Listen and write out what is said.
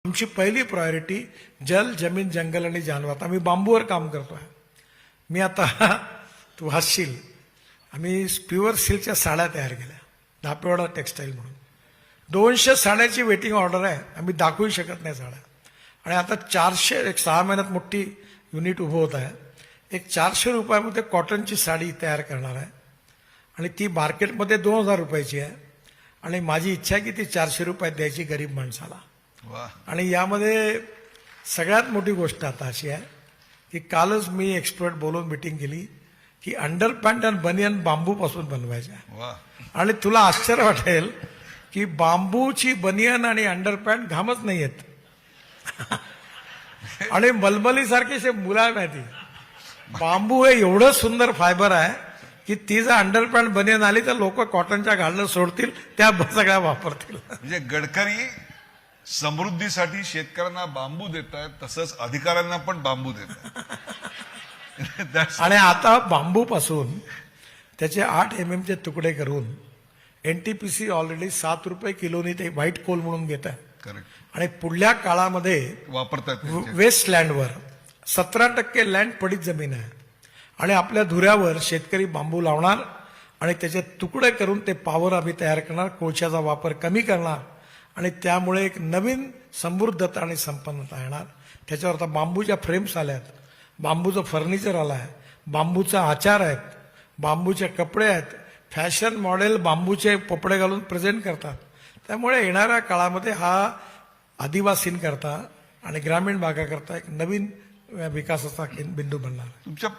आमची पहिली प्रायोरिटी जल, जमीन, जंगल आणि जानवर. आम्ही बांबूवर काम करतोय. मी आता तू हसशील, आम्ही प्युअर सिल्कच्या साड्या तयार केल्या, धापेवाडा टेक्सटाईल म्हणून. 200 साड्याची वेटिंग ऑर्डर आहे. आम्ही दाखवू शकत नाही साड्या. आणि आता 400, एक 6 महिन्यात मोठी युनिट उभं होत आहे. एक 400 रुपयामध्ये कॉटनची साडी तयार करणार आहे आणि ती मार्केटमध्ये 2000 रुपयाची आहे. आणि माझी इच्छा आहे की ती 400 रुपयात द्यायची गरीब माणसाला. आणि यामध्ये सगळ्यात मोठी गोष्ट आता अशी आहे की कालच मी एक्सपर्ट बोलून मिटिंग केली की अंडरपॅन्ट आणि बनियन बांबूपासून बनवायचे आहे. आणि तुला आश्चर्य वाटेल की बांबूची बनियन आणि अंडरपॅन्ट घामच नाही येत. आणि मलमलीसारखी असे मुलायम आहे ती. बांबू हे एवढं सुंदर फायबर आहे की ती जर अंडरपॅन्ट बनियन आली तर लोक कॉटनच्या घालणं सोडतील, त्या सगळ्या वापरतील. म्हणजे गडकरी समृद्धीसाठी शेतकऱ्यांना बांबू देत आहेत, तसंच अधिकाऱ्यांना पण बांबू देत आहेत. आणि आता बांबूपासून त्याचे 8 mm चे तुकडे करून NTPC ऑलरेडी 7 रुपये किलोनी ते व्हाईट कोल म्हणून घेत आहे. करेक्ट. आणि पुढल्या काळामध्ये वापरतात वेस्ट लँडवर 17% लँड पडीत जमीन आहे. आणि आपल्या धुऱ्यावर शेतकरी बांबू लावणार आणि त्याचे तुकडे करून ते पॉवर आम्ही तयार करणार, कोळशाचा वापर कमी करणार आणि त्यामुळे एक नवीन समृद्धता आणि संपन्नता येणार. त्याच्यावर आता बांबूच्या फ्रेम्स आल्या आहेत, बांबूचं फर्निचर आलं आहे, बांबूचा आचार आहेत, बांबूचे कपडे आहेत, फॅशन मॉडेल बांबूचे कपडे घालून प्रेझेंट करतात. त्यामुळे येणाऱ्या काळामध्ये हा आदिवासींकरता आणि ग्रामीण भागाकरता एक नवीन विकासाचा बिंदू बनणार. तुमच्या